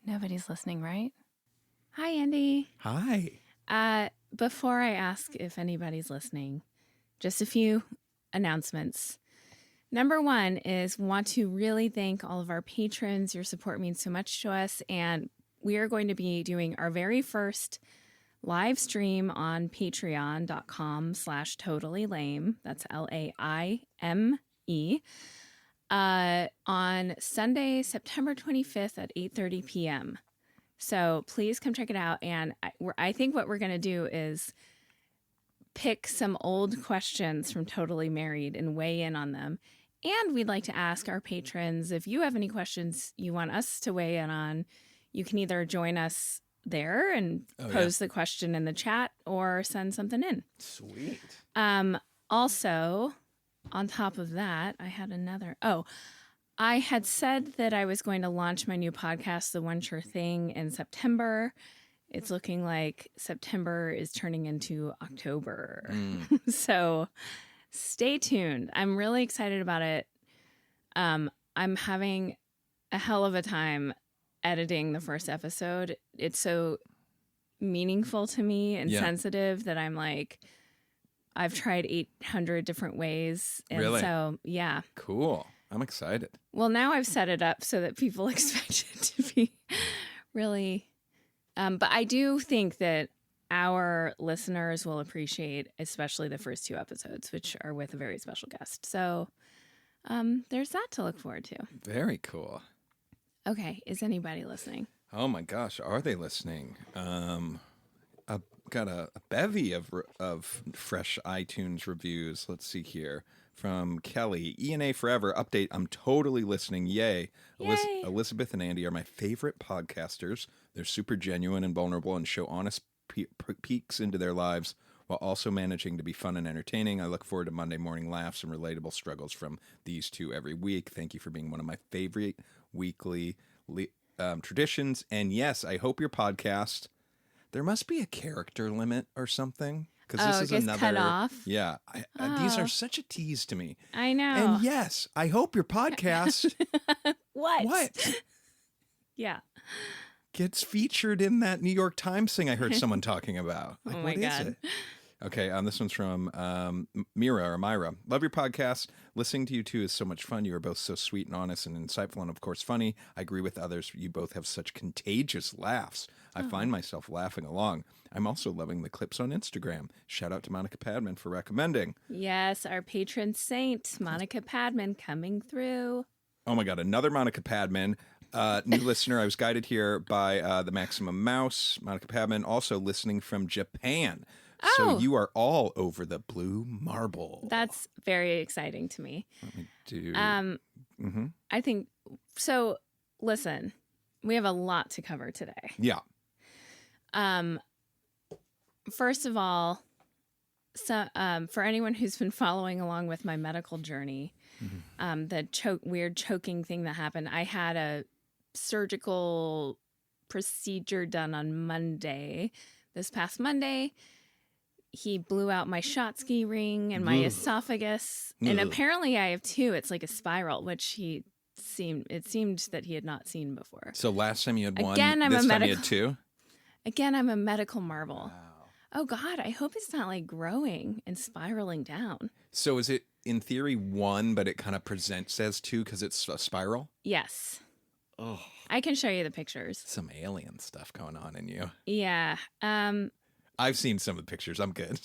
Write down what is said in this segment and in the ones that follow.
Nobody's listening, right? Hi, Andy. Hi. Before I ask if anybody's listening, just a few announcements. Number one is want to really thank all of our patrons. Your support means so much to us, and we are going to be doing our very first live stream on patreon.com/totallylame. That's LAIME. On Sunday, September 25th at 8:30 p.m. So please come check it out. And I think what we're going to do is pick some old questions from Totally Married and weigh in on them. And we'd like to ask our patrons, if you have any questions you want us to weigh in on, you can either join us there and pose the question in the chat or send something in. Sweet. Also, on top of that, I had another. I had said that I was going to launch my new podcast, The One Sure Thing, in September. It's looking like September is turning into October. So stay tuned. I'm really excited about it. I'm having a hell of a time editing the first episode. It's so meaningful to me and sensitive that I'm like, I've tried 800 different ways. And really? So, yeah. Cool. I'm excited. Well, now I've set it up so that people expect it to be really... but I do think that our listeners will appreciate especially the first two episodes, which are with a very special guest. So there's that to look forward to. Very cool. Okay. Is anybody listening? Oh my gosh, are they listening? I've got a bevy of fresh iTunes reviews. Let's see here. From Kelly, ENA Forever update. I'm totally listening. Yay. Yay. Elizabeth and Andy are my favorite podcasters. They're super genuine and vulnerable and show honest peeks into their lives while also managing to be fun and entertaining. I look forward to Monday morning laughs and relatable struggles from these two every week. Thank you for being one of my favorite weekly traditions. And yes, I hope your podcast, there must be a character limit or something. Because this is another cut off. Yeah, these are such a tease to me. I know. And yes, I hope your podcast what? Yeah, gets featured in that New York Times thing I heard someone talking about. Like, oh my what God. is it? Okay, this one's from Myra. Love your podcast. Listening to you two is so much fun. You are both so sweet and honest and insightful and, of course, funny. I agree with others. You both have such contagious laughs. I find myself laughing along. I'm also loving the clips on Instagram. Shout out to Monica Padman for recommending. Yes, our patron saint, Monica Padman, coming through. Oh, my God. Another Monica Padman. New listener. I was guided here by the Maximum Mouse. Monica Padman, also listening from Japan. So you are all over the blue marble. That's very exciting to me. Let me do. I think so. Listen, we have a lot to cover today. Yeah. First of all, so for anyone who's been following along with my medical journey, the weird choking thing that happened, I had a surgical procedure done on Monday. This past Monday. He blew out my Schottky ring and my esophagus. And apparently I have two. It's like a spiral, which it seemed that he had not seen before. So last time you had one, Again, this time you had two? Again, I'm a medical marvel. Wow. Oh, God, I hope it's not like growing and spiraling down. So is it, in theory, one, but it kind of presents as two because it's a spiral? Yes. Oh. I can show you the pictures. Some alien stuff going on in you. Yeah. I've seen some of the pictures. I'm good.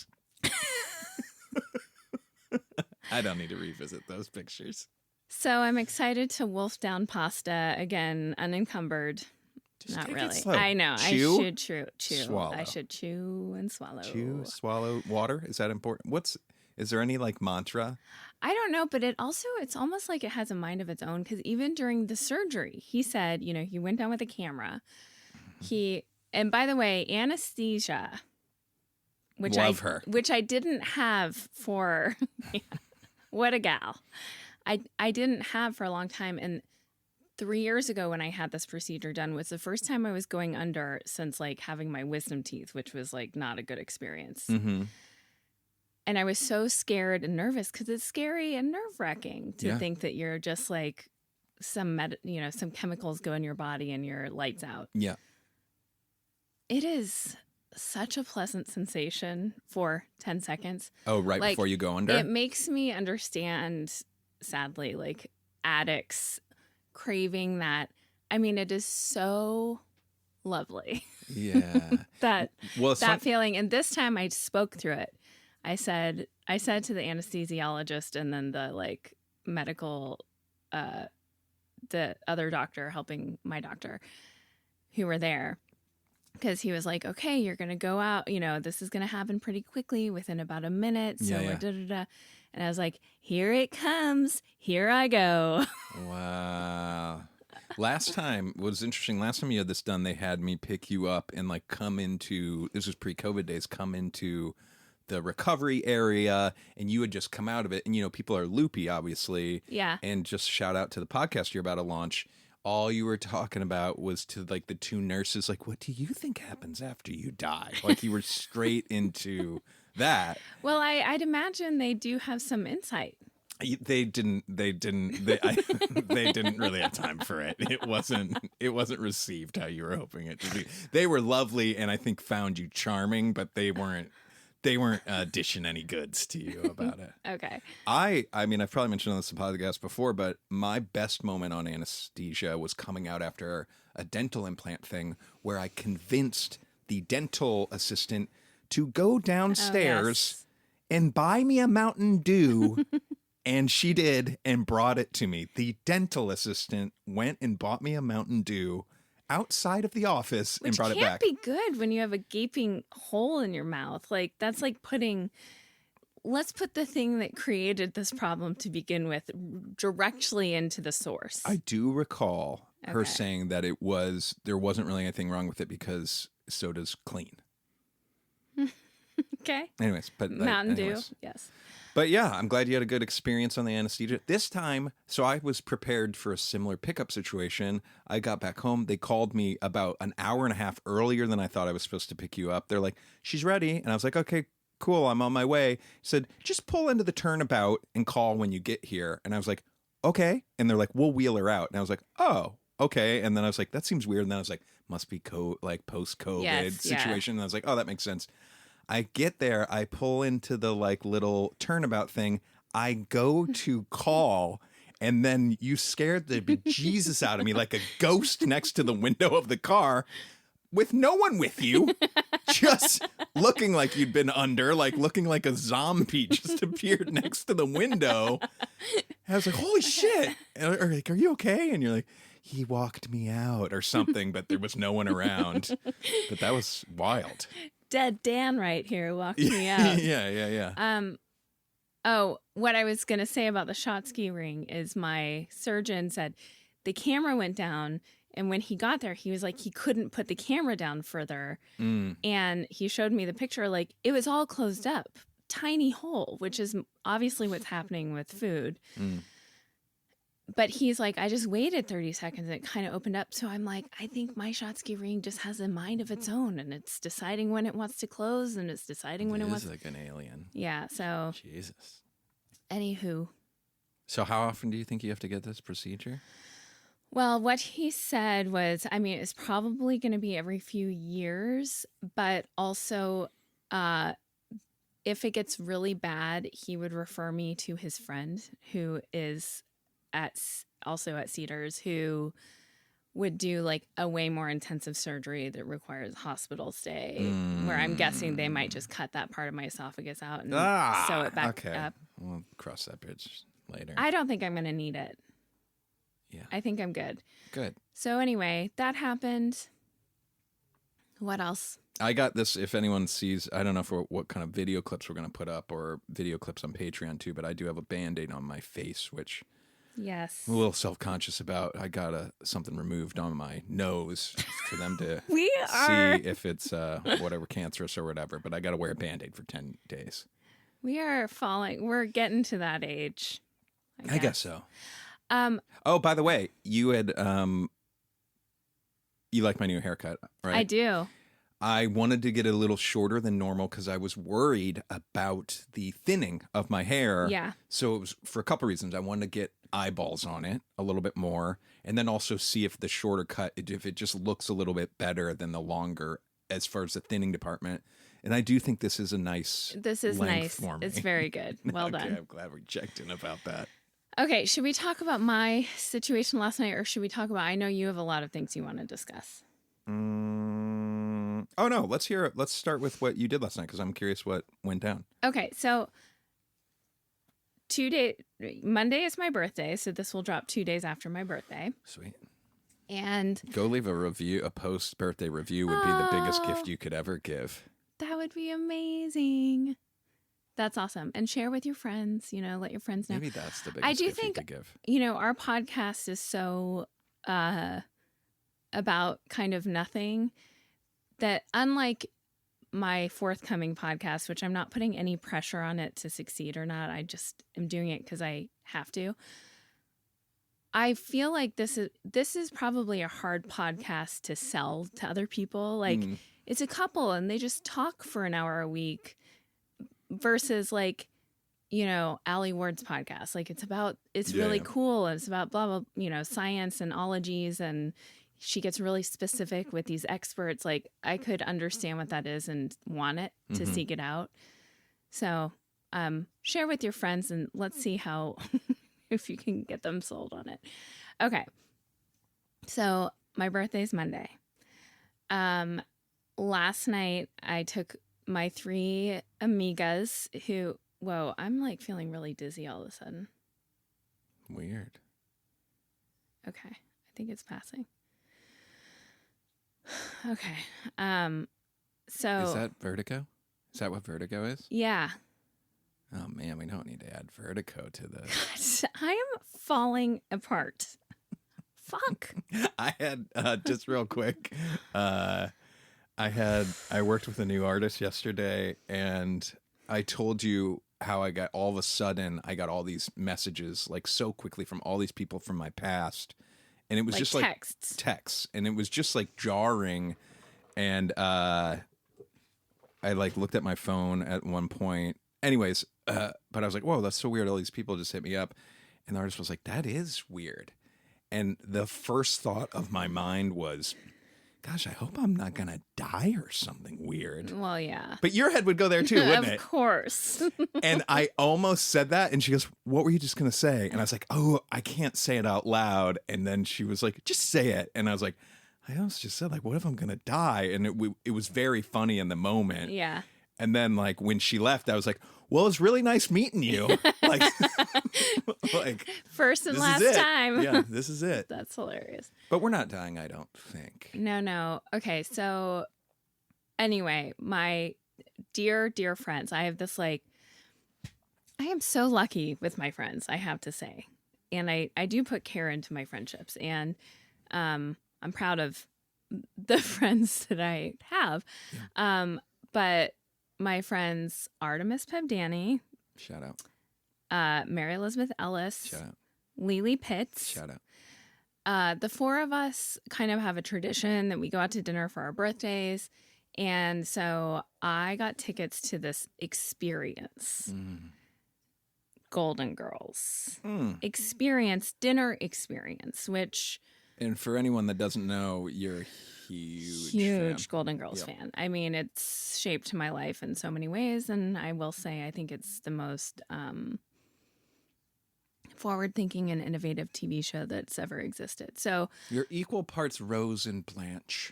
I don't need to revisit those pictures. So I'm excited to wolf down pasta again, unencumbered. Just Not take really. It slow. I know. Chew, I should chew. Swallow. I should chew and swallow. Chew, swallow. Water? Is that important? Is there any like mantra? I don't know, but it's almost like it has a mind of its own, because even during the surgery, he said, he went down with a camera. And by the way, anesthesia, which I didn't have for, what a gal. I didn't have for a long time. And 3 years ago when I had this procedure done was the first time I was going under since like having my wisdom teeth, which was like not a good experience. Mm-hmm. And I was so scared and nervous because it's scary and nerve-wracking to think that you're just like some chemicals go in your body and your lights out. Yeah. It is such a pleasant sensation for 10 seconds. Oh, right Like, before you go under? It makes me understand, sadly, like addicts craving that. I mean, it is so lovely. Yeah. that Well, feeling. And this time I spoke through it. I said to the anesthesiologist and then the like medical, the other doctor helping my doctor who were there, because he was like, okay, you're going to go out, this is going to happen pretty quickly within about a minute. So we're da-da-da. And I was like, here it comes. Here I go. Wow. Last time was interesting. Last time you had this done, they had me pick you up and like come into, this was pre-COVID days, come into the recovery area, and you had just come out of it. And, people are loopy, obviously. Yeah. And just shout out to the podcast you're about to launch. All you were talking about was to like the two nurses, like, what do you think happens after you die? Like you were straight into that. Well, I'd imagine they do have some insight. They didn't they didn't really have time for it. It wasn't received how you were hoping it to be. They were lovely and I think found you charming, but they weren't dishing any goods to you about it. Okay. I mean, I've probably mentioned on this podcast before, but my best moment on anesthesia was coming out after a dental implant thing where I convinced the dental assistant to go downstairs and buy me a Mountain Dew. And she did and brought it to me. The dental assistant went and bought me a Mountain Dew outside of the office and brought it back. Which can't be good when you have a gaping hole in your mouth. Like, that's like let's put the thing that created this problem to begin with directly into the source. I do recall her saying that there wasn't really anything wrong with it because soda's clean. Okay. Anyways, but Mountain Dew, yes. But yeah, I'm glad you had a good experience on the anesthesia. This time, so I was prepared for a similar pickup situation. I got back home. They called me about an hour and a half earlier than I thought I was supposed to pick you up. They're like, she's ready. And I was like, okay, cool. I'm on my way. He said, just pull into the turnabout and call when you get here. And I was like, okay. And they're like, we'll wheel her out. And I was like, oh, okay. And then I was like, that seems weird. And then I was like, must be post-COVID situation. And I was like, oh, that makes sense. I get there, I pull into the like little turnabout thing. I go to call, and then you scared the bejesus out of me like a ghost next to the window of the car with no one with you, just looking like you'd been under, like looking like a zombie just appeared next to the window. And I was like, holy shit. Or like, are you okay? And you're like, he walked me out or something, but there was no one around. But that was wild. Dead Dan right here walked me out. Yeah. Oh, what I was going to say about the shot ski ring is my surgeon said the camera went down, and when he got there, he was like, he couldn't put the camera down further. And he showed me the picture, like it was all closed up, tiny hole, which is obviously what's happening with food. But he's like, I just waited 30 seconds and it kind of opened up. So I'm like, I think my shot ski ring just has a mind of its own, and it's deciding when it wants to close, and it's deciding when it wants. It is like an alien. Yeah. So. Jesus. Anywho. So how often do you think you have to get this procedure? Well, what he said was, I mean, it's probably going to be every few years, but also if it gets really bad, he would refer me to his friend who is also at Cedars, who would do like a way more intensive surgery that requires a hospital stay, where I'm guessing they might just cut that part of my esophagus out and sew it back up. We'll cross that bridge later. I don't think I'm going to need it. Yeah. I think I'm good. Good. So anyway, that happened. What else? I got this. If anyone sees, I don't know what kind of video clips we're going to put up, or video clips on Patreon too, but I do have a Band-Aid on my face, which yes, I'm a little self-conscious about. I got something removed on my nose for them to see if it's whatever, cancerous or whatever, but I got to wear a Band-Aid for 10 days. We are falling. We're getting to that age. I guess so. Oh, by the way, you had you like my new haircut, right? I do. I wanted to get a little shorter than normal because I was worried about the thinning of my hair. Yeah. So it was for a couple reasons. I wanted to get eyeballs on it a little bit more, and then also see if the shorter cut, if it just looks a little bit better than the longer as far as the thinning department. And I do think this is a nice This is length nice. for me. It's very good. Well Okay, done. I'm glad we checked in about that. Okay, should we talk about my situation last night, or should we talk about? I know you have a lot of things you want to discuss. Oh no, let's hear it. Let's start with what you did last night because I'm curious what went down. Okay, so Monday is my birthday, so this will drop 2 days after my birthday. Sweet. And Go leave a review, a post-birthday review would be the biggest Oh. gift you could ever give. that would be amazing. That's awesome. And share with your friends, let your friends know. Maybe that's the biggest I do gift think you could give. Our podcast is so about kind of nothing that, unlike my forthcoming podcast, which I'm not putting any pressure on it to succeed or not, I just am doing it because I have to. I feel like this is probably a hard podcast to sell to other people. Like, it's a couple and they just talk for an hour a week versus like, Allie Ward's podcast. Like, it's really cool. And it's about blah, blah, science and ologies, and she gets really specific with these experts. Like, I could understand what that is and want it to seek it out. So share with your friends and let's see how, if you can get them sold on it. Okay. So my birthday's Monday. Last night I took my 3 amigas who, whoa, I'm like feeling really dizzy all of a sudden. Weird. Okay. I think it's passing. Okay. So Is that vertigo? Is that what vertigo is? yeah. Oh man, we don't need to add vertigo to this. I am falling apart. Fuck. I had just real quick. I worked with a new artist yesterday, and I told you how I got all these messages like so quickly from all these people from my past, and it was Like just texts, and it was just like jarring, and I like looked at my phone at one point. Anyways, but I was like, whoa, that's so weird. All these people just hit me up, and the artist was like, that is weird. And the first thought of my mind was, gosh, I hope I'm not going to die or something weird. Well, yeah. But your head would go there too, wouldn't it? Of course. And I almost said that. And she goes, what were you just going to say? And I was like, oh, I can't say it out loud. And then she was like, just say it. And I was like, I almost just said, like, what if I'm going to die? And it was very funny in the moment. Yeah. And then, like, when she left, I was like, well, it's really nice meeting you. Like, like First and this last is it. time. Yeah, this is it. That's hilarious. But we're not dying, I don't think. No. Okay, so anyway, my dear, dear friends, I have this I am so lucky with my friends, I have to say. And I do put care into my friendships. And I'm proud of the friends that I have. Yeah. But my friends Artemis Pevdani, shout out. Mary Elizabeth Ellis, Shout out. Lily Pitts. Shout out. The 4 of us kind of have a tradition that we go out to dinner for our birthdays. And so I got tickets to this experience. Golden Girls. Dinner experience, which... And for anyone that doesn't know, you're a huge fan. Golden Girls fan. I mean, it's shaped my life in so many ways. And I will say, I think it's the most forward-thinking and innovative TV show that's ever existed. So you're equal parts Rose and Blanche.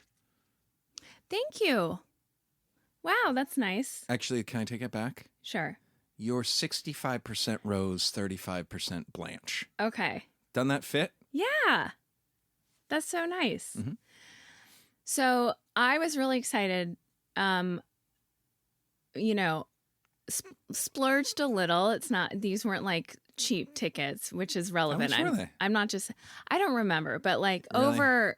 Thank you. Wow, that's nice. Actually, can I take it back? Sure. You're 65% Rose, 35% Blanche. Okay. Doesn't that fit? Yeah. That's so nice. So I was really excited. Splurged a little. These weren't like cheap tickets, which is relevant. How much were they? I don't remember, but like Really? over.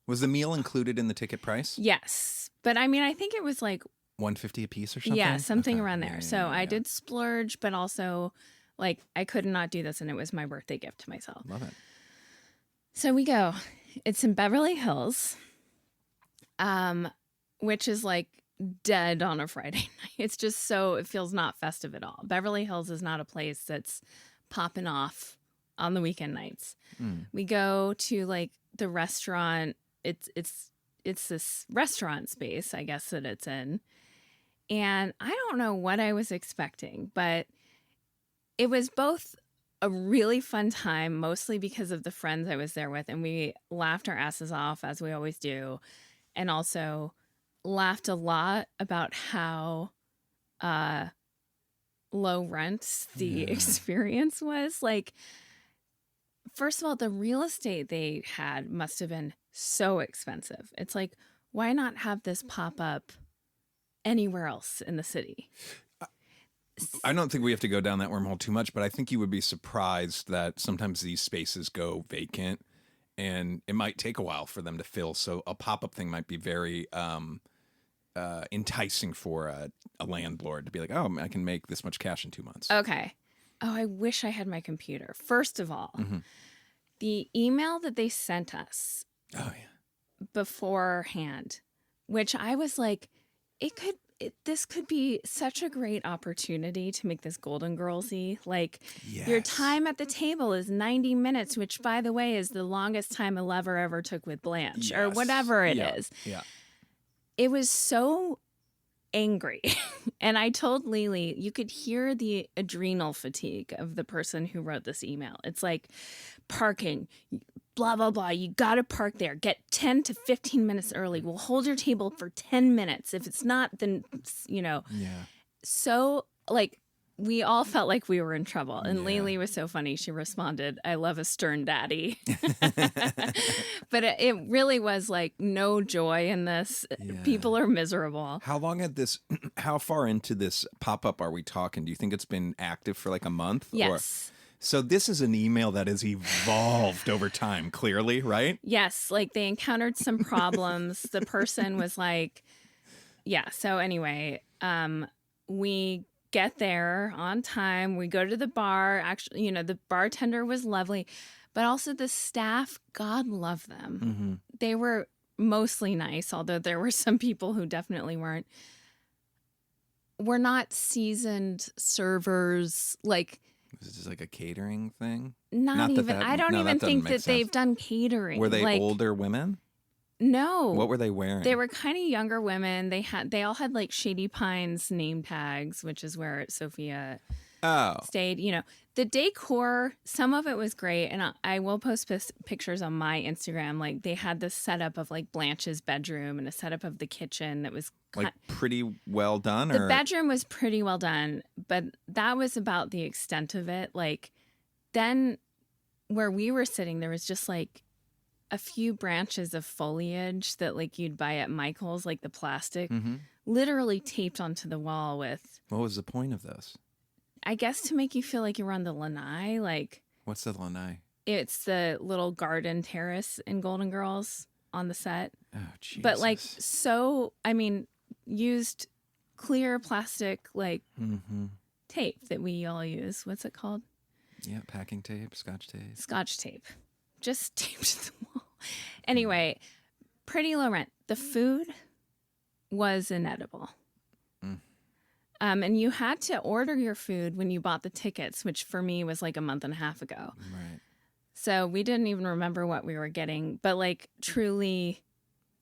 Was the meal included in the ticket price? Yes. But I mean, I think it was like $150 a piece or something? Yeah, something Okay. around there. Yeah, so yeah. I did splurge, but also Like, I could not do this, and it was my birthday gift to myself. Love it. So we go. It's in Beverly Hills, which is like dead on a Friday night. It's just so, it feels not festive at all. Beverly Hills is not a place that's popping off on the weekend nights. We go to like the restaurant. It's this restaurant space, I guess, that it's in. And I don't know what I was expecting, but it was both a really fun time, mostly because of the friends I was there with. And we laughed our asses off, as we always do. And also laughed a lot about how low rent the experience was. Like, first of all, the real estate they had must have been so expensive. It's like, why not have this pop up anywhere else in the city? I don't think we have to go down that wormhole too much, but I think you would be surprised that sometimes these spaces go vacant and it might take a while for them to fill. So a pop-up thing might be very enticing for a landlord to be like, oh, I can make this much cash in 2 months. Okay. Oh, I wish I had my computer. First of all, the email that they sent us beforehand, which I was like, this could be such a great opportunity to make this Golden Girls-y. Like, your time at the table is 90 minutes, which, by the way, is the longest time a lover ever took with Blanche or whatever it is. Yeah. It was so angry. And I told Lily, you could hear the adrenal fatigue of the person who wrote this email. It's like, parking, blah, blah, blah. You got to park there. Get 10 to 15 minutes early. We'll hold your table for 10 minutes. If it's not, then, Yeah. So, like, we all felt like we were in trouble. And Lily was so funny. She responded, I love a stern daddy. But it really was like no joy in this. People are miserable. How far into this pop-up are we talking? Do you think it's been active for like a month? Yes. So this is an email that has evolved over time, clearly, right? Yes. Like, they encountered some problems. The person was like, So anyway, we get there on time. We go to the bar. Actually, the bartender was lovely, but also the staff, God love them. They were mostly nice, although there were some people who definitely weren't. We're not seasoned servers. Like, is it just like a catering thing? Not even. I don't even think that they've done catering. Were they older women? No. What were they wearing? They were kind of younger women. They all had like Shady Pines name tags, which is where Sophia stayed. The decor, some of it was great, and I will post pictures on my Instagram. Like, they had this setup of like Blanche's bedroom and a setup of the kitchen that was like pretty well done. The bedroom was pretty well done, but that was about the extent of it. Like, then where we were sitting, there was just like a few branches of foliage that like you'd buy at Michael's, like the plastic, literally taped onto the wall with. What was the point of this? I guess to make you feel like you were on the lanai. Like, what's the lanai? It's the little garden terrace in Golden Girls on the set. Oh, Jesus. But like, used clear plastic like tape that we all use. What's it called? Yeah, packing tape, scotch tape. Scotch tape. Just taped to the wall. Anyway, pretty low rent. The food was inedible. And you had to order your food when you bought the tickets, which for me was like a month and a half ago. Right. So we didn't even remember what we were getting. But like, truly,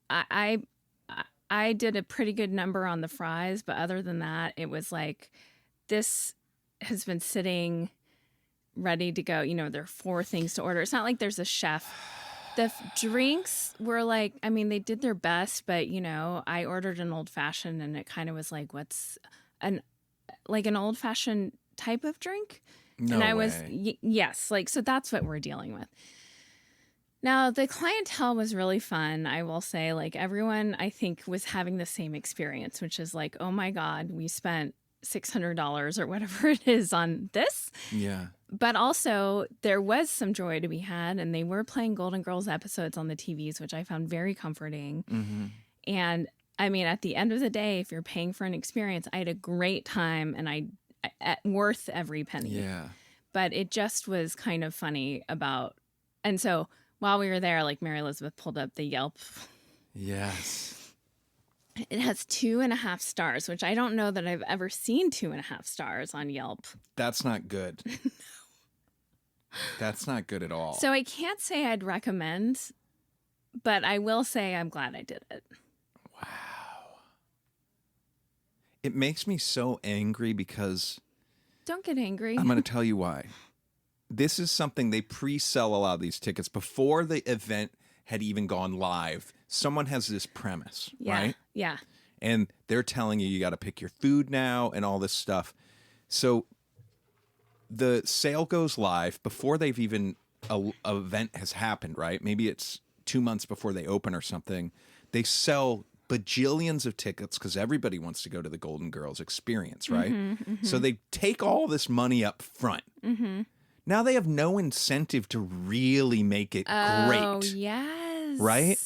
I did a pretty good number on the fries. But other than that, it was like, this has been sitting ready to go. There are 4 things to order. It's not like there's a chef. The drinks were like, they did their best, but I ordered an old fashioned, and it kind of was like, what's an old fashioned type of drink? No and I way. was yes, like, so that's what we're dealing with. Now, the clientele was really fun. I will say, like, everyone I think was having the same experience, which is like, oh my God, we spent $600 or whatever it is on this. Yeah. But also, there was some joy to be had, and they were playing Golden Girls episodes on the TVs, which I found very comforting. And at the end of the day, if you're paying for an experience, I had a great time, and I worth every penny. Yeah. but it just was kind of funny about. And so while we were there, like Mary Elizabeth pulled up the Yelp. Yes. It has 2.5 stars, which I don't know that I've ever seen 2.5 stars on Yelp. That's not good. That's not good at all. So I can't say I'd recommend, but I will say I'm glad I did it. Wow. It makes me so angry because... Don't get angry. I'm going to tell you why. This is something they pre-sell a lot of these tickets before the event had even gone live. Someone has this premise, right? Yeah. And they're telling you got to pick your food now and all this stuff. So the sale goes live before they've even a event has happened, right? Maybe it's 2 months before they open or something. They sell bajillions of tickets because everybody wants to go to the Golden Girls experience, right? So they take all this money up front. Now they have no incentive to really make it great. Oh, yes. Right?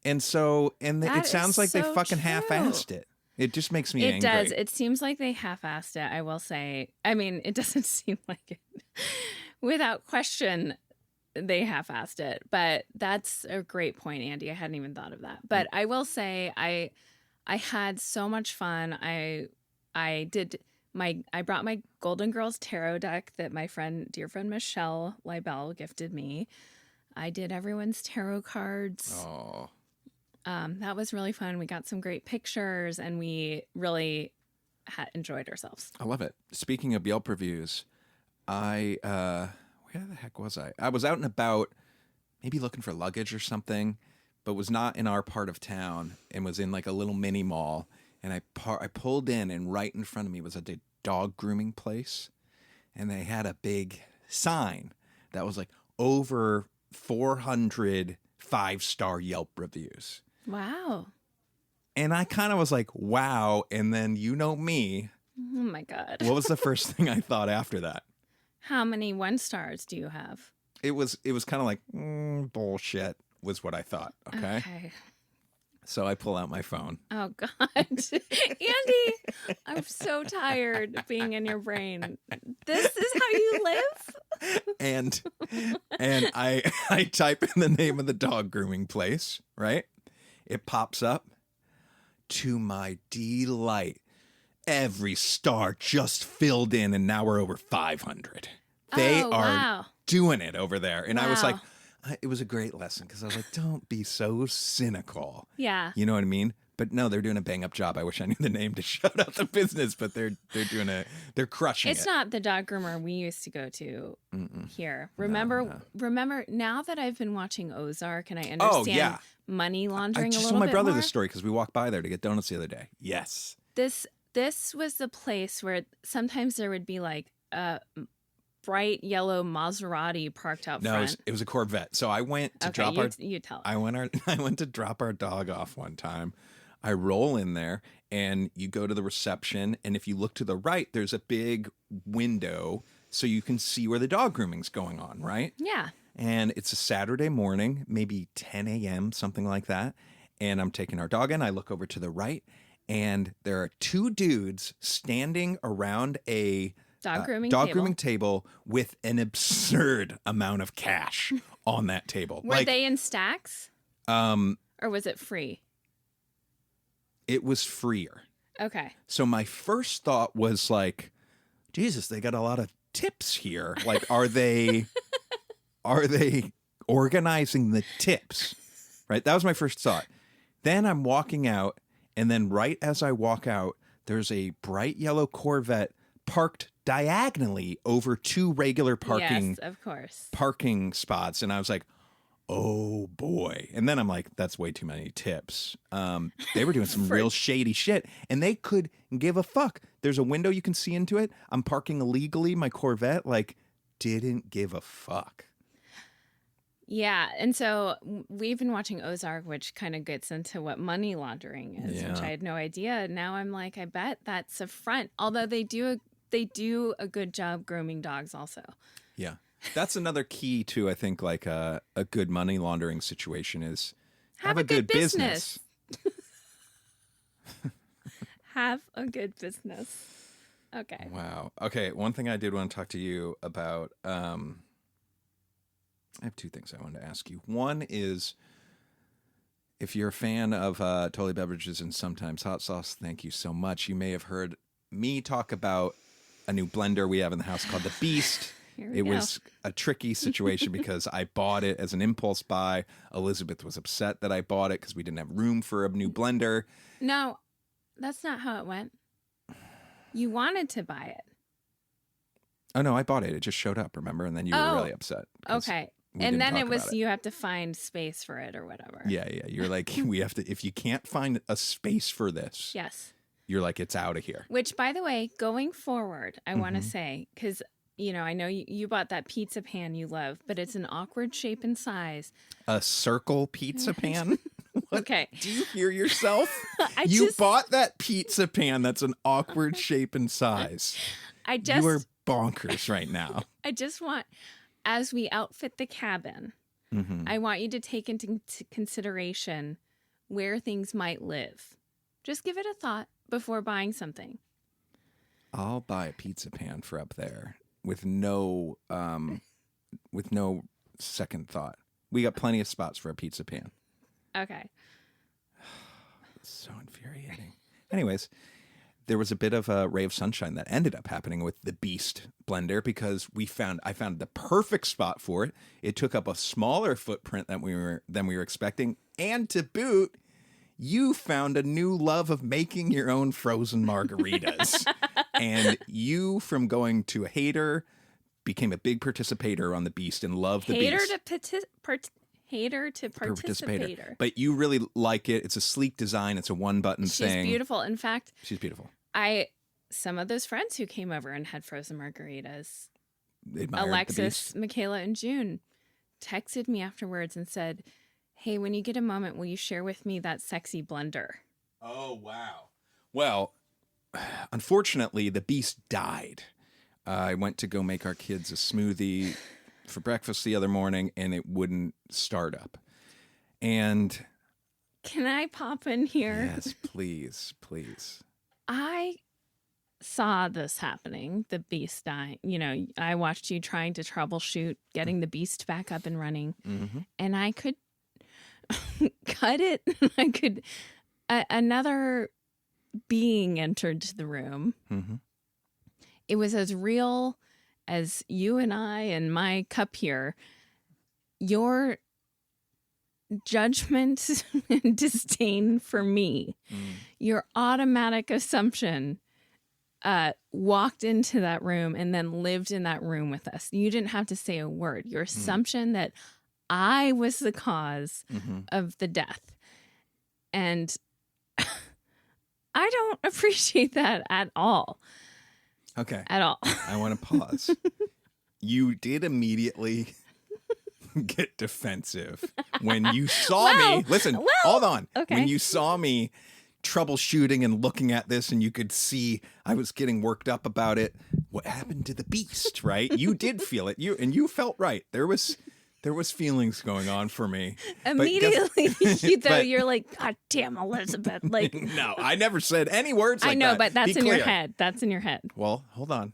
And so, That it sounds is like they so fucking true. half-assed it. It just makes me angry. It does. It seems like they half-assed it, I will say. I mean, it doesn't seem like it. Without question, they half-assed it. But that's a great point, Andy. I hadn't even thought of that. But I will say I had so much fun. I brought my Golden Girls tarot deck that my dear friend Michelle Leibel gifted me. I did everyone's tarot cards. Oh. That was really fun. We got some great pictures, and we really enjoyed ourselves. I love it. Speaking of Yelp reviews, where the heck was I? I was out and about, maybe looking for luggage or something, but was not in our part of town and was in like a little mini mall. And I pulled in, and right in front of me was a dog grooming place, and they had a big sign that was like over 400 5-star Yelp reviews. Wow. And I kind of was like, wow. And then, you know me. Oh my God. What was the first thing I thought after that? How many 1 stars do you have? It was kind of like, bullshit was what I thought. Okay. So I pull out my phone. Oh God. Andy, I'm so tired of being in your brain. This is how you live? And I type in the name of the dog grooming place, right? It pops up. To my delight, every star just filled in, and now we're over 500. They are doing it over there. And I was like, it was a great lesson because I was like, don't be so cynical. Yeah. You know what I mean? But no, they're doing a bang up job. I wish I knew the name to shout out the business, but they're crushing it. It's not the dog groomer we used to go to here. Remember now that I've been watching Ozark and I understand money laundering a little bit more. I just told my brother this story because we walked by there to get donuts the other day. Yes. This was the place where sometimes there would be like a bright yellow Maserati parked out front. No, it was a Corvette. So I went to drop I went to drop our dog off one time. I roll in there, and you go to the reception, and if you look to the right, there's a big window so you can see where the dog grooming's going on, right? Yeah. And it's a Saturday morning, maybe 10 a.m., something like that. And I'm taking our dog in. I look over to the right, and there are 2 dudes standing around a dog grooming table with an absurd amount of cash on that table. Were they in stacks? Or was it free? It was freer. Okay. So my first thought was like, Jesus, they got a lot of tips here. Like, are they organizing the tips? Right? That was my first thought. Then I'm walking out, and then right as I walk out, there's a bright yellow Corvette parked diagonally over 2 regular parking spots. And I was like, oh boy. And then I'm like, that's way too many tips. They were doing some real shady shit, and they could give a fuck. There's a window you can see into it. I'm parking illegally. My Corvette, like, didn't give a fuck. Yeah. And so we've been watching Ozark, which kind of gets into what money laundering is, which I had no idea. Now I'm like, I bet that's a front. Although they do a good job grooming dogs also. Yeah. That's another key to, I think, like a good money laundering situation is have a good business. Have a good business. Okay. Wow. Okay, one thing I did want to talk to you about. I have two things I wanted to ask you. One is, if you're a fan of Totally Beverages and sometimes hot sauce, thank you so much. You may have heard me talk about a new blender we have in the house called the Beast. Here we It go. was a tricky situation because I bought it as an impulse buy. Elizabeth was upset that I bought it because we didn't have room for a new blender. No, that's not how it went. You wanted to buy it. Oh, no, I bought it. It just showed up, remember? And then you were really upset. 'cause Okay. we And didn't then talk it was about it. you have to find space for it or whatever. Yeah. You're like, we have to, if you can't find a space for this, Yes. you're like, it's out of here. Which, by the way, going forward, I want to Mhm. say, because, I know you bought that pizza pan you love, but it's an awkward shape and size. A circle pizza pan? What? Okay. Do you hear yourself? I You just, bought that pizza pan that's an awkward shape and size. I You are just, bonkers right now. I just want, as we outfit the cabin, Mhm. I want you to take into consideration where things might live. Just give it a thought before buying something. I'll buy a pizza pan for up there with no second thought. We got plenty of spots for a pizza pan. Okay. It's so infuriating. Anyways, there was a bit of a ray of sunshine that ended up happening with the Beast blender because I found the perfect spot for it. It took up a smaller footprint than we were expecting, and to boot, you found a new love of making your own frozen margaritas. And you, from going to a hater, became a big participator on the Beast and loved the Hater Beast. hater to participator. But you really like it. It's a sleek design. It's a one-button thing. She's beautiful. In fact, She's beautiful. some of those friends who came over and had frozen margaritas, They admired the Alexis, Beast. Michaela, and June, texted me afterwards and said, "Hey, when you get a moment, will you share with me that sexy blender?" Oh, wow. Well, unfortunately, the Beast died. I went to go make our kids a smoothie for breakfast the other morning, and it wouldn't start up. And Can I pop in here? yes, please. I saw this happening, the Beast dying. I watched you trying to troubleshoot getting the Beast back up and running, Mm-hmm. and I could cut it. I could. Another being entered the room. Mm-hmm. It was as real as you and I and my cup here. Your judgment and disdain for me, your automatic assumption, walked into that room and then lived in that room with us. You didn't have to say a word. Your assumption that I was the cause Mm-hmm. of the death. And I don't appreciate that at all. Okay. At all. I want to pause. You did immediately get defensive when you saw me. Listen, hold on. Okay. When you saw me troubleshooting and looking at this, and you could see I was getting worked up about it. What happened to the Beast, right? You did feel it. You felt right. There was feelings going on for me. Immediately, but- you're like, "God damn, Elizabeth!" Like, No, I never said any words like I know, that. but that's Be in your clear. head. That's in your head. Well, hold on.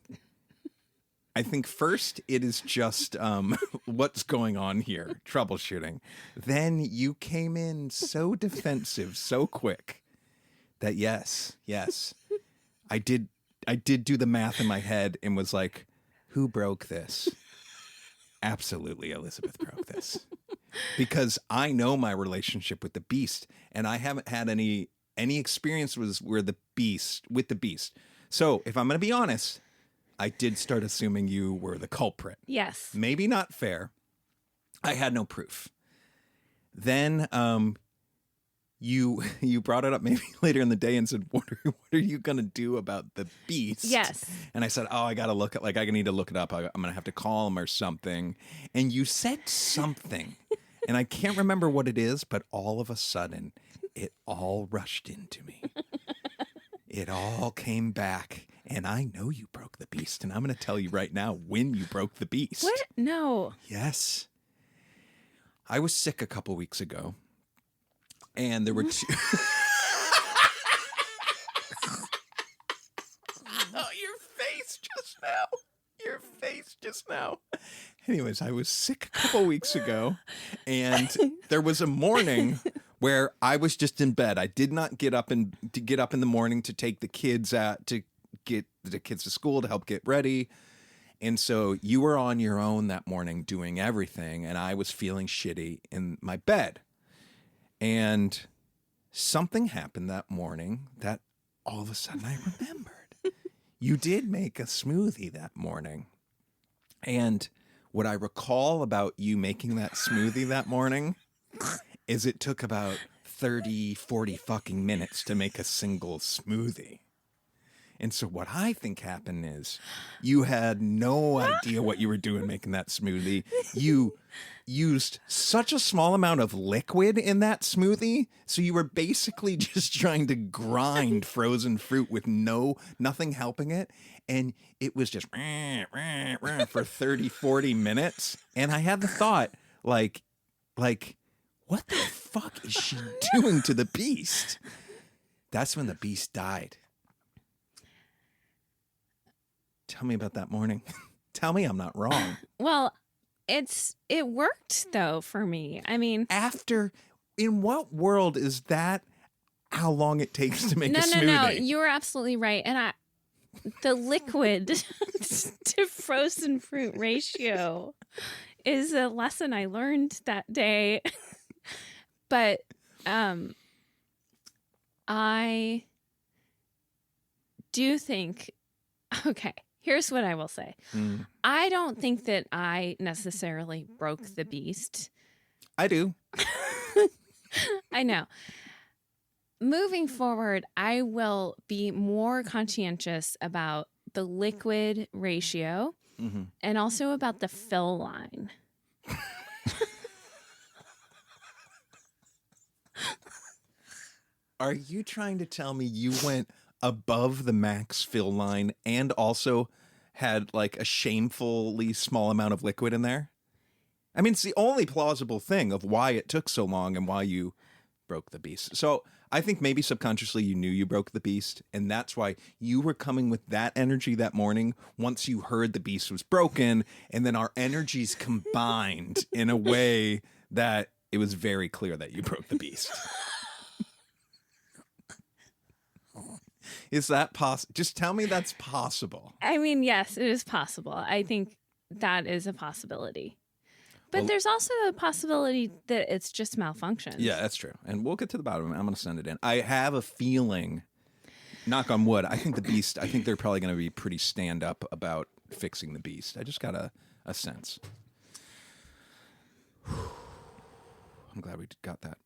I think first it is just what's going on here, troubleshooting. Then you came in so defensive, so quick that yes, I did do the math in my head and was like, who broke this? Absolutely, Elizabeth broke this. Because I know my relationship with the Beast, and I haven't had any experience with the Beast. So if I'm going to be honest, I did start assuming you were the culprit. Yes. Maybe not fair. I had no proof. Then you brought it up maybe later in the day and said, what are you going to do about the Beast? Yes. And I said, oh, I got to look at, I need to look it up. I'm going to have to call him or something. And you said something, and I can't remember what it is, but all of a sudden it all rushed into me. It all came back, and I know you broke the Beast, and I'm going to tell you right now when you broke the Beast. What? No. Yes. I was sick a couple weeks ago, and there were two... Oh, your just now. Your face just now. Anyways, I was sick a couple weeks ago, and there was a morning where I was just in bed. I did not get up in the morning to take the kids out to get the kids to school to help get ready. And so you were on your own that morning doing everything, and I was feeling shitty in my bed. And something happened that morning that all of a sudden I remembered. You did make a smoothie that morning. And what I recall about you making that smoothie that morning is it took about 30, 40 fucking minutes to make a single smoothie. And so what I think happened is you had no idea what you were doing making that smoothie. You used such a small amount of liquid in that smoothie, so you were basically just trying to grind frozen fruit with nothing helping it. And it was just for 30, 40 minutes. And I had the thought, like, what the fuck is she doing to the beast? That's when the beast died. Tell me about that morning. Tell me I'm not wrong. Well, it worked though for me. I mean, in what world is that how long it takes to make a smoothie? No, you were absolutely right. And the liquid to frozen fruit ratio is a lesson I learned that day. But I do think, okay, here's what I will say. I don't think that I necessarily broke the beast. I do. I know. Moving forward, I will be more conscientious about the liquid ratio and also about the fill line. Are you trying to tell me you went above the max fill line and also had like a shamefully small amount of liquid in there? I mean, it's the only plausible thing of why it took so long and why you broke the beast. So I think maybe subconsciously you knew you broke the beast, and that's why you were coming with that energy that morning once you heard the beast was broken, and then our energies combined in a way that it was very clear that you broke the beast. Is that possible? Just tell me that's possible. I mean, yes, it is possible. I think that is a possibility. But there's also a possibility that it's just malfunctioned. Yeah, that's true. And we'll get to the bottom of it. I'm going to send it in. I have a feeling, knock on wood, I think the beast, I think they're probably going to be pretty stand up about fixing the beast. I just got a sense. I'm glad we got that.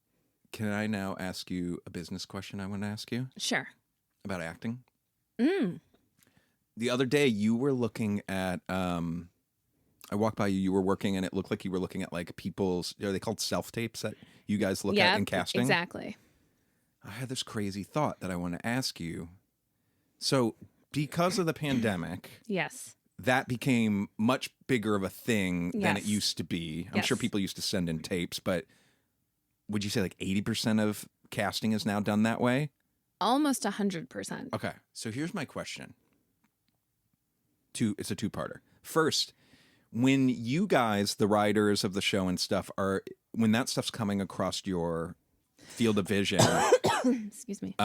Can I now ask you a business question I want to ask you? Sure. About acting? The other day you were looking at, I walked by you, you were working, and it looked like you were looking at like people's, are they called self-tapes that you guys look at in casting? Exactly. I had this crazy thought that I want to ask you. So because of the pandemic, yes, that became much bigger of a thing than it Yes. used to be. I'm Yes. sure people used to send in tapes, but would you say like 80% of casting is now done that way? almost 100%. Okay, so here's my question. It's a two-parter. First, when you guys, the writers of the show and stuff, when that stuff's coming across your field of vision, Excuse me.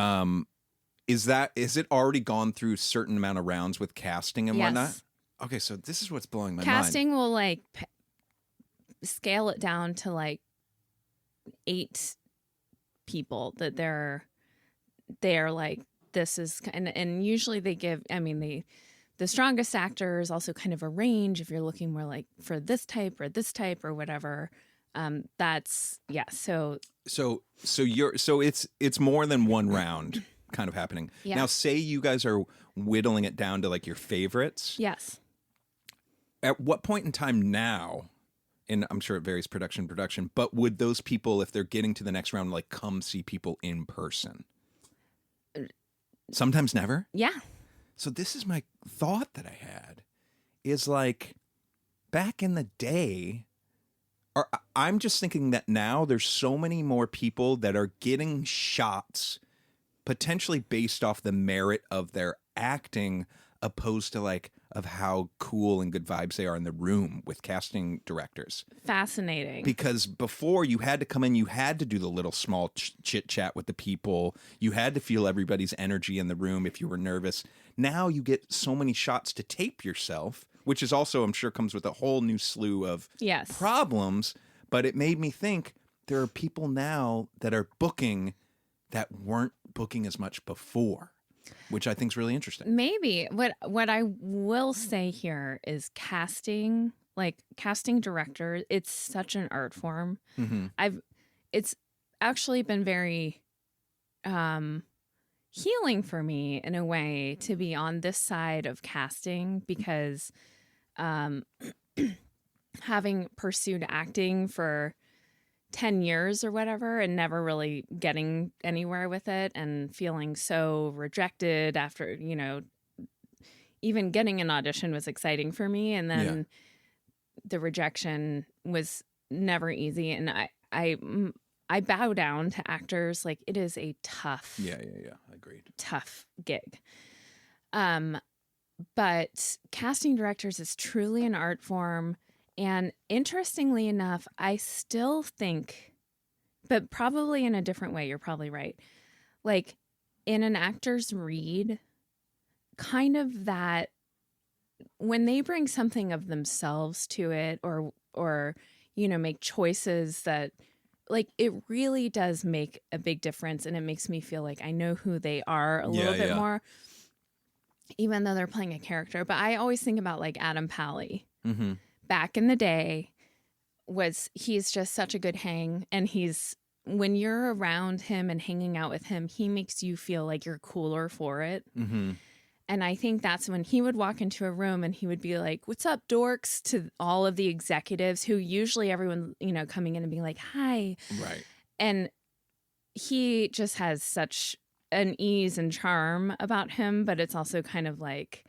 is it already gone through a certain amount of rounds with casting and Yes. whatnot? Okay, so this is what's blowing my mind. Casting will like scale it down to like 8 people that they're like, this is, and usually they give, I mean, the strongest actors also kind of a range if you're looking more like for this type or whatever. That's, yeah. So it's more than one round kind of happening. Yeah. Now, say you guys are whittling it down to like your favorites. yes. At what point in time now, and I'm sure it varies production, but would those people, if they're getting to the next round, like come see people in person? Sometimes never. Yeah. So this is my thought that I had is like back in the day, I'm just thinking that now there's so many more people that are getting shots potentially based off the merit of their acting opposed to like, of how cool and good vibes they are in the room with casting directors. Fascinating. Because before, you had to come in, you had to do the little small chit chat with the people. You had to feel everybody's energy in the room if you were nervous. Now you get so many shots to tape yourself, which is also, I'm sure, comes with a whole new slew of Yes. problems. But it made me think there are people now that are booking that weren't booking as much before, which I think is really interesting. Maybe. What I will say here is casting, like casting director, it's such an art form. It's actually been very healing for me in a way to be on this side of casting, because having pursued acting for 10 years or whatever and never really getting anywhere with it and feeling so rejected after, even getting an audition was exciting for me. And then the rejection was never easy. And I bow down to actors. Like, it is a tough, Agreed. tough gig. But casting directors is truly an art form. And interestingly enough, I still think, but probably in a different way, you're probably right. Like, in an actor's read, kind of that when they bring something of themselves to it, or make choices that, like, it really does make a big difference, and it makes me feel like I know who they are a little bit more, even though they're playing a character. But I always think about, like, Adam Pally. Mm-hmm. Back in the day, he's just such a good hang, and when you're around him and hanging out with him, he makes you feel like you're cooler for it. Mm-hmm. And I think that's when he would walk into a room and he would be like, "What's up, dorks?" to all of the executives, who usually everyone, coming in and being like, "Hi." Right. And he just has such an ease and charm about him, but it's also kind of like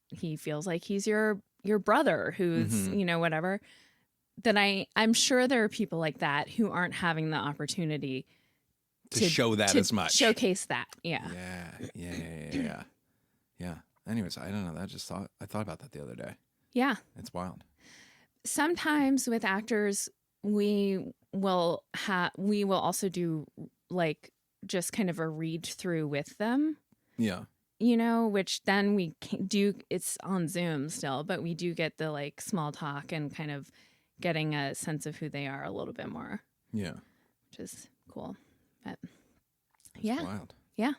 he feels like he's your brother who's, whatever. That I'm sure there are people like that who aren't having the opportunity to show that as much. Showcase that. Yeah. Yeah. Anyways, I don't know. I thought about that the other day. Yeah. It's wild. Sometimes with actors, we will also do, like, just kind of a read through with them. Yeah. Which then we do, it's on Zoom still, but we do get the, like, small talk and kind of getting a sense of who they are a little bit more. Yeah. Which is cool. But That's wild. Yeah.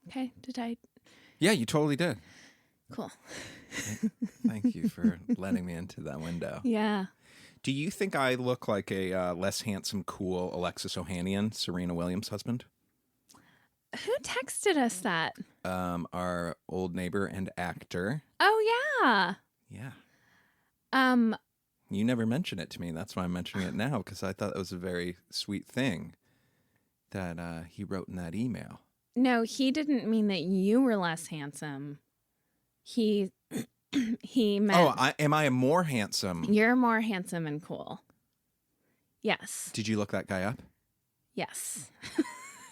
Okay. Did I? Yeah, you totally did. Cool. Thank you for letting me into that window. Yeah. Do you think I look like a less handsome, cool Alexis Ohanian, Serena Williams' husband? Who texted us that? Our old neighbor and actor. Oh, yeah. Yeah. You never mentioned it to me. That's why I'm mentioning it now, because I thought it was a very sweet thing that he wrote in that email. No, he didn't mean that you were less handsome. He meant... Oh, am I more handsome? You're more handsome and cool. Yes. Did you look that guy up? Yes.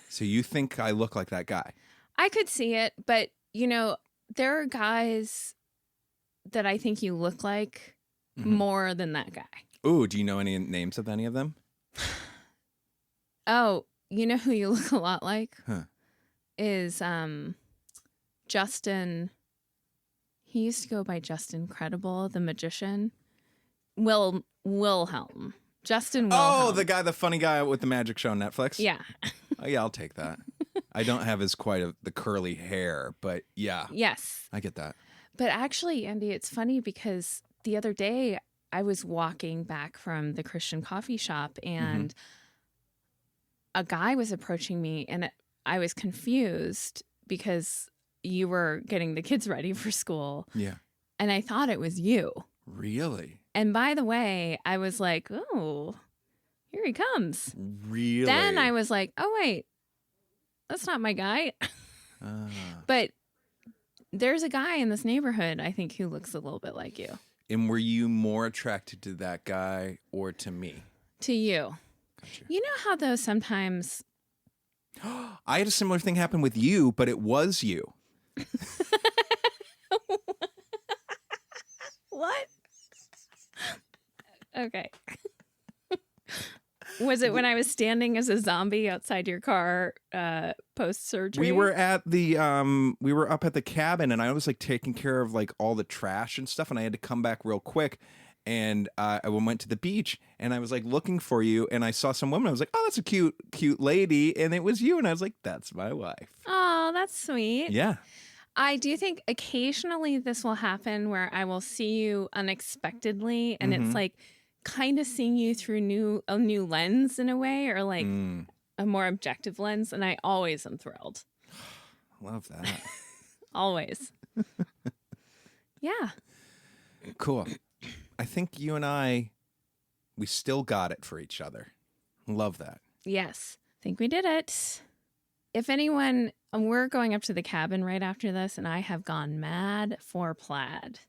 So you think I look like that guy? I could see it, but, there are guys that I think you look like more than that guy. Ooh, do you know any names of any of them? Oh, you know who you look a lot like? Huh. Is Justin. He used to go by Justin Credible, the magician. Wilhelm. Justin Wilhelm. Oh, the funny guy with the magic show on Netflix? Yeah. Oh, yeah, I'll take that. I don't have the curly hair, but yeah. Yes. I get that. But actually, Andy, it's funny because the other day I was walking back from the Christian coffee shop and a guy was approaching me, and I was confused because you were getting the kids ready for school. Yeah. And I thought it was you. Really? And by the way, I was like, "Oh, here he comes." Really? Then I was like, "Oh, wait, that's not my guy." But there's a guy in this neighborhood, I think, who looks a little bit like you. And were you more attracted to that guy or to me? To you. Gotcha. You know how, though, sometimes... I had a similar thing happen with you, but it was you. What? Okay. Was it when I was standing as a zombie outside your car post surgery? We were at the we were up at the cabin, and I was like taking care of like all the trash and stuff, and I had to come back real quick. And I went to the beach, and I was like looking for you, and I saw some woman. I was like, "Oh, that's a cute lady," and it was you. And I was like, "That's my wife." Oh, that's sweet. Yeah. I do think occasionally this will happen where I will see you unexpectedly, and it's like kind of seeing you through a new lens in a way, or like a more objective lens, and I always am thrilled. Love that. Always. Yeah. Cool. I think you and we still got it for each other. Love that. Yes. I think we did it. If anyone, we're going up to the cabin right after this, and I have gone mad for plaid.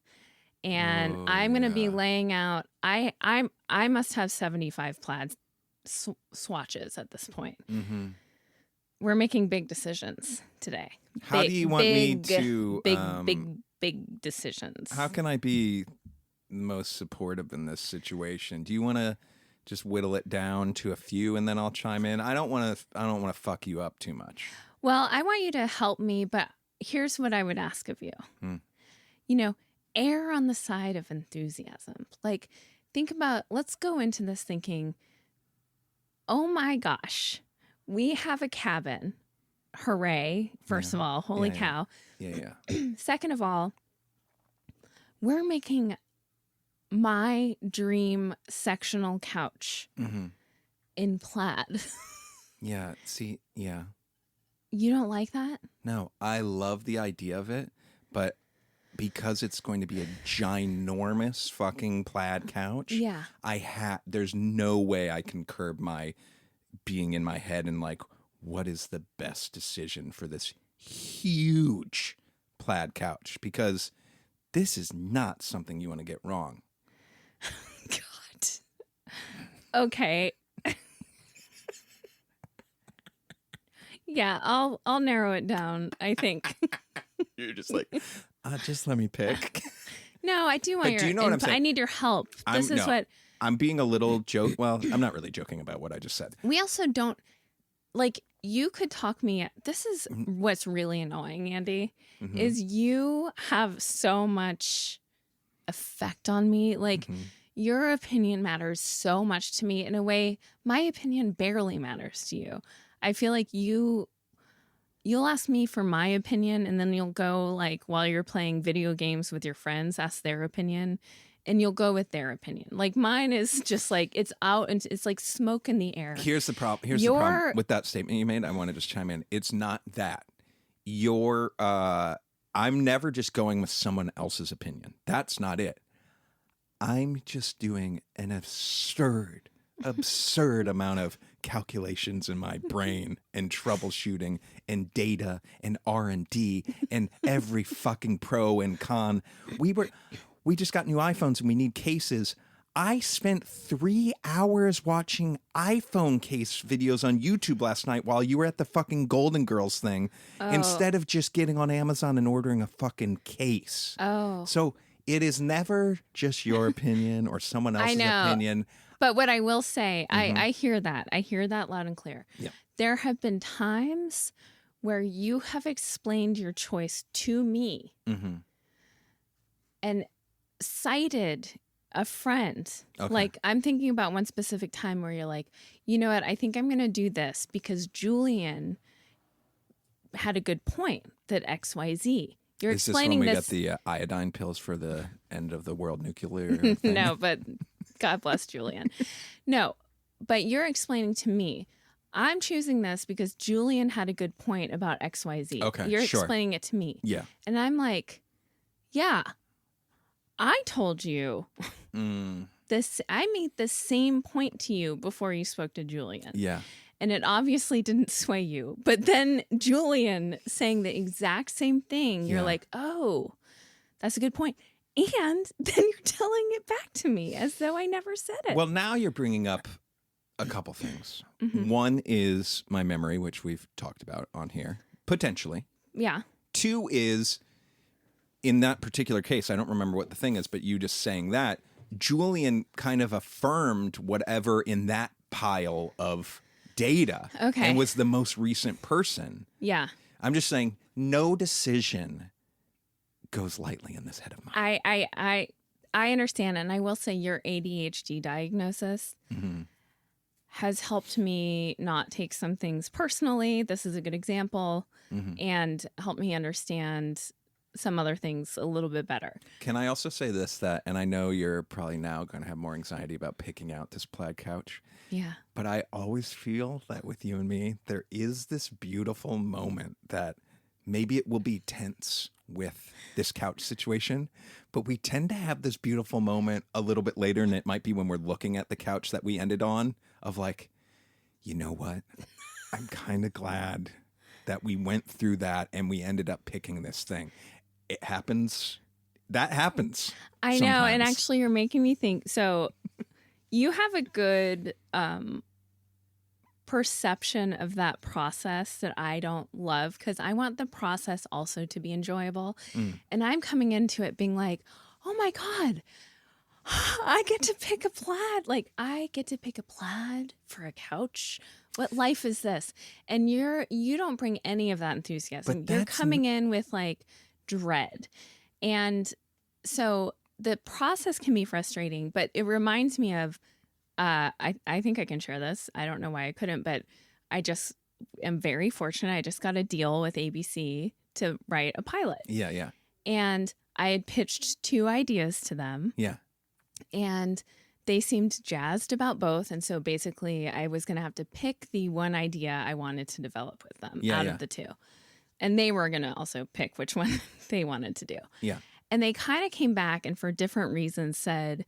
And I'm going to be laying out, I must have 75 plaid swatches at this point. Mm-hmm. We're making big decisions today. How do you want me to... Big decisions. How can I be most supportive in this situation? Do you want to just whittle it down to a few and then I'll chime in? I don't want to fuck you up too much. Well, I want you to help me, but here's what I would ask of you. You know, err on the side of enthusiasm. Like, think about, let's go into this thinking, oh my gosh, we have a cabin. Hooray. First of all, holy cow. Yeah. Second of all, we're making my dream sectional couch in plaid. Yeah. See, yeah. You don't like that? No, I love the idea of it, but because it's going to be a ginormous fucking plaid couch, yeah, there's no way I can curb my being in my head and like, what is the best decision for this huge plaid couch? Because this is not something you want to get wrong. God. Okay. Yeah, I'll narrow it down, I think. You're just like, just let me pick. No, I do want your you know what I'm saying? I need your help. I'm being a little joke. Well, I'm not really joking about what I just said. We also don't, like, you could talk me. This is what's really annoying, Andy, is you have so much effect on me. Like, your opinion matters so much to me in a way my opinion barely matters to you. I feel like you'll ask me for my opinion, and then you'll go, like, while you're playing video games with your friends, ask their opinion, and you'll go with their opinion. Like, mine is just like, it's out and it's like smoke in the air. Here's the problem. Here's the problem with that statement you made. I want to just chime in. It's not that. I'm never just going with someone else's opinion. That's not it. I'm just doing an absurd amount of calculations in my brain and troubleshooting and data and R&D and every fucking pro and con. We just got new iPhones and we need cases. I spent 3 hours watching iPhone case videos on YouTube last night while you were at the fucking Golden Girls thing instead of just getting on Amazon and ordering a fucking case. Oh. So it is never just your opinion or someone else's opinion. But what I will say, I hear that. I hear that loud and clear. Yeah. There have been times where you have explained your choice to me and cited a friend. Okay. Like, I'm thinking about one specific time where you're like, you know what, I think I'm going to do this because Julian had a good point that XYZ. You're explaining this. Is this when we got the iodine pills for the end of the world nuclear thing? No, but God bless Julian. No, but you're explaining to me, I'm choosing this because Julian had a good point about XYZ. Okay, you're sure. explaining it to me. Yeah. And I'm like, yeah, I told you this. I made the same point to you before you spoke to Julian. Yeah. And it obviously didn't sway you. But then Julian saying the exact same thing, you're like, oh, that's a good point. And then you're telling it back to me as though I never said it. Well, now you're bringing up a couple things. One is my memory, which we've talked about on here, potentially. Yeah. 2 is in that particular case, I don't remember what the thing is, but you just saying that, Julian kind of affirmed whatever in that pile of data Okay. and was the most recent person. Yeah. I'm just saying no decision goes lightly in this head of mine. I understand, and I will say your ADHD diagnosis has helped me not take some things personally. This is a good example, and help me understand some other things a little bit better. Can I also say this, that, and I know you're probably now going to have more anxiety about picking out this plaid couch, Yeah. but I always feel that with you and me, there is this beautiful moment that maybe it will be tense with this couch situation, but we tend to have this beautiful moment a little bit later, and it might be when we're looking at the couch that we ended on, of like, you know what? I'm kind of glad that we went through that and we ended up picking this thing. It happens. That happens. I know, and sometimes. actually you're making me think. So you have a good perception of that process that I don't love, because I want the process also to be enjoyable. And I'm coming into it being like, oh my God, I get to pick a plaid. Like, I get to pick a plaid for a couch. What life is this? And you don't bring any of that enthusiasm. But You're that's coming in with like dread. And so the process can be frustrating, but it reminds me of I think I can share this. I don't know why I couldn't, but I just am very fortunate. I just got a deal with ABC to write a pilot. Yeah. And I had pitched 2 ideas to them. Yeah. And they seemed jazzed about both. And so basically, I was going to have to pick the one idea I wanted to develop with them out of the 2. And they were going to also pick which one they wanted to do. Yeah. And they kind of came back and for different reasons said,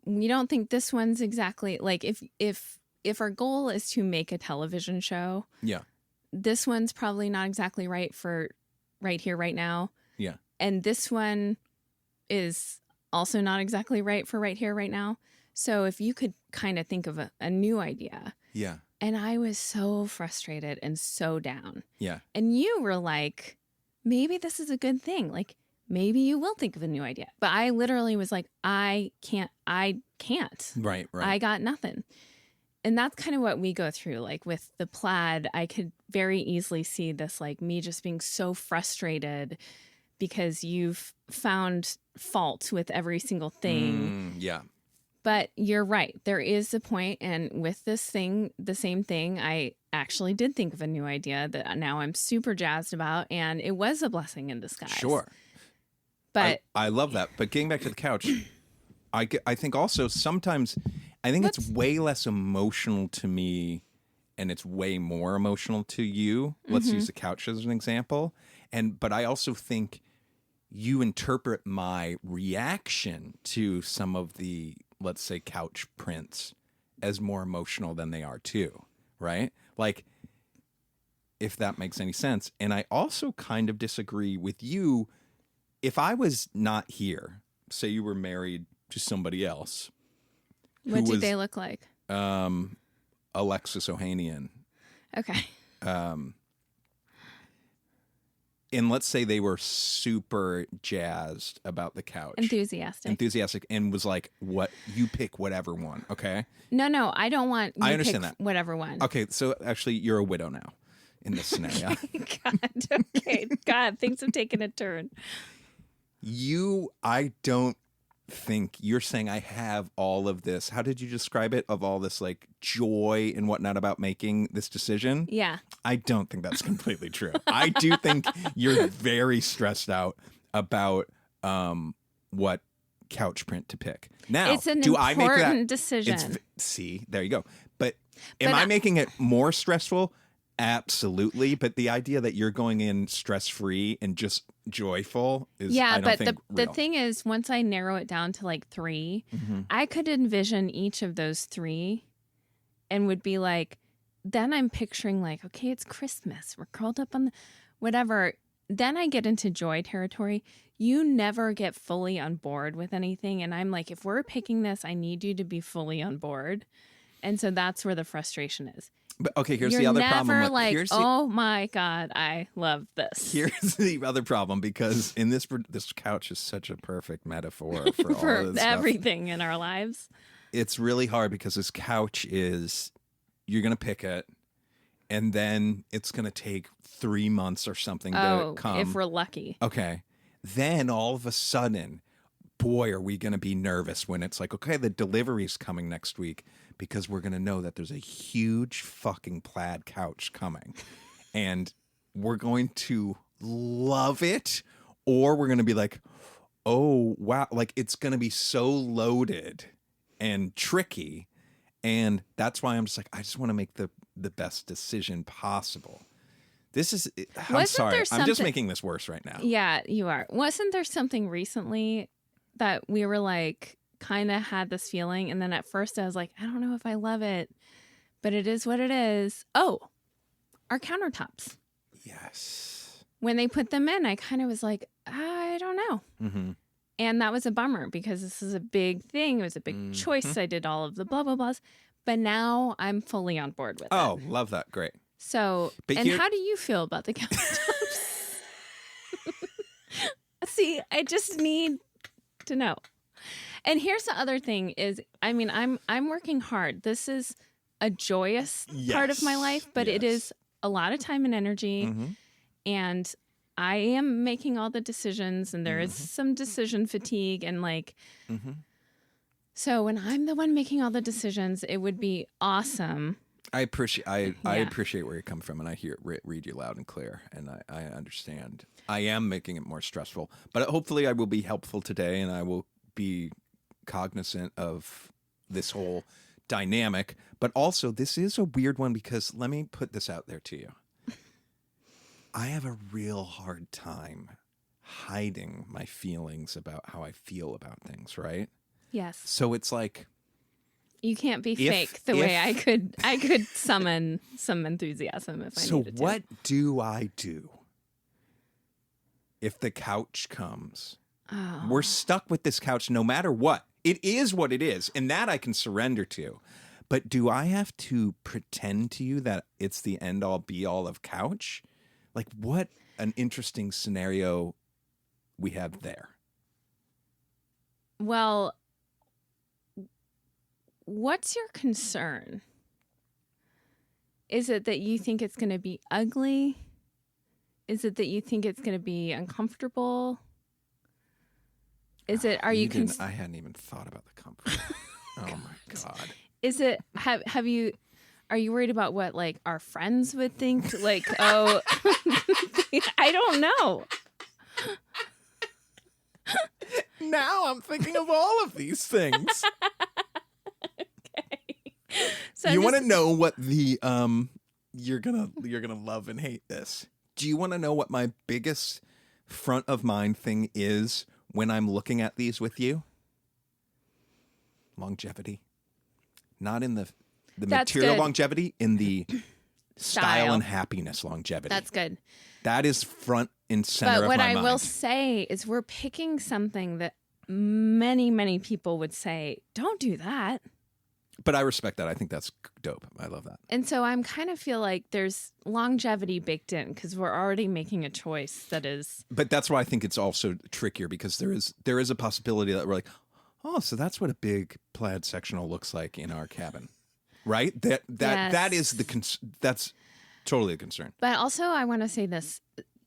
we don't think this one's exactly like if our goal is to make a television show, Yeah. this one's probably not exactly right for right here, right now. Yeah. And this one is also not exactly right for right here, right now. So if you could kind of think of a new idea. Yeah. And I was so frustrated and so down. Yeah. And you were like, maybe this is a good thing. Like, maybe you will think of a new idea. But I literally was like, I can't. Right. I got nothing. And that's kind of what we go through. Like with the plaid, I could very easily see this, like me just being so frustrated because you've found fault with every single thing. Yeah. But you're right. There is a point, and with this thing, the same thing, I actually did think of a new idea that now I'm super jazzed about, and it was a blessing in disguise. Sure. But I love that. But getting back to the couch, I think also sometimes I think it's way less emotional to me and it's way more emotional to you. Let's use the couch as an example. But I also think you interpret my reaction to some of the, let's say, couch prints as more emotional than they are too, right? Like, if that makes any sense. And I also kind of disagree with you. If I was not here, say you were married to somebody else. what did they look like? Alexis Ohanian. Okay. And let's say they were super jazzed about the couch. Enthusiastic and was like, what, you pick whatever one, okay? No, I don't want you I understand pick that. whatever one. Okay, so actually you're a widow now in this scenario. God, things have taken a turn. I don't think you're saying I have all of this. How did you describe it? Of all this like joy and whatnot about making this decision? Yeah. I don't think that's completely true. I do think you're very stressed out about what couch print to pick. Now, It's an do I make important that decision. See, there you go. But am I making it more stressful? Absolutely. But the idea that you're going in stress-free and just joyful is, I don't think, the real. thing is, once I narrow it down to like 3, I could envision each of those 3 and would be like, then I'm picturing like, okay, it's Christmas. We're curled up on the whatever. Then I get into joy territory. You never get fully on board with anything. And I'm like, if we're picking this, I need you to be fully on board. And so that's where the frustration is. But okay, here's You're the other never problem. like, oh my God, I love this. Here's the other problem, because in this couch is such a perfect metaphor for all For of this everything in our lives. It's really hard because this couch is, you're going to pick it, and then it's going to take 3 months or something to come. If we're lucky. Okay. Then all of a sudden, boy, are we going to be nervous when it's like, okay, the delivery's coming next week, because we're going to know that there's a huge fucking plaid couch coming. And we're going to love it, or we're going to be like, oh, wow. Like, it's going to be so loaded and tricky. And that's why I'm just like, I just want to make the best decision possible. This is, I'm sorry, I'm just making this worse right now. Yeah, you are. Wasn't there something recently that we were like, kind of had this feeling, and then at first I was like, I don't know if I love it, but it is what it is. Oh, our countertops. Yes. When they put them in, I kind of was like, I don't know. Mm-hmm. And that was a bummer, because this is a big thing. It was a big choice. I did all of the blah, blah, blahs. But now I'm fully on board with it. Oh, love that. Great. So, how do you feel about the countertops? See, I just need to know. And here's the other thing is, I mean, I'm working hard. This is a joyous part of my life, but it is a lot of time and energy. Mm-hmm. And I am making all the decisions, and there is some decision fatigue, and like, so when I'm the one making all the decisions, it would be awesome. I appreciate where you come from, and I read you loud and clear, and I understand. I am making it more stressful, but hopefully I will be helpful today, and I will be cognizant of this whole dynamic. But also, this is a weird one, because let me put this out there to you. I have a real hard time hiding my feelings about how I feel about things, right? Yes. So it's like, you can't be fake the way I could summon some enthusiasm if I needed to. So what do I do if the couch comes? Oh. We're stuck with this couch no matter what. It is what it is, and that I can surrender to. But do I have to pretend to you that it's the end-all, be-all of couch? Like, what an interesting scenario we have there. Well, what's your concern? Is it that you think it's going to be ugly? Is it that you think it's going to be uncomfortable? Is it, are you I hadn't even thought about the comfort. Oh my God. Is it, have you, are you worried about what like our friends would think? Like, oh, I don't know. Now I'm thinking of all of these things. Okay. So you want to know what the, you're gonna love and hate this. Do you want to know what my biggest front of mind thing is when I'm looking at these with you? Longevity. Not in the material good. Longevity, in the style and happiness longevity. That's good. That is front and center of my mind. But what I will say is we're picking something that many, many people would say, don't do that. But I respect that. I think that's dope. I love that. And so I'm kind of feel like there's longevity baked in, because we're already making a choice that is. But that's why I think it's also trickier, because there is a possibility that we're like, oh, so that's what a big plaid sectional looks like in our cabin, right? That is that's totally a concern. But also, I want to say this: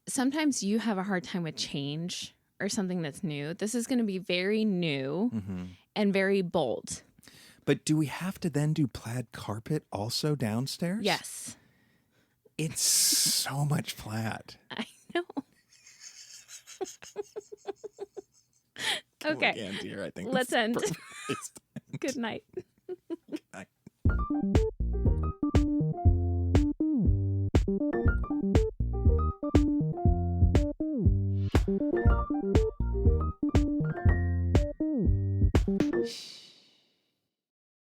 sometimes you have a hard time with change or something that's new. This is going to be very new and very bold. But do we have to then do plaid carpet also downstairs? Yes. It's so much plaid. I know. Okay. Again, dear, I think let's end. Good night. Good night. Shh.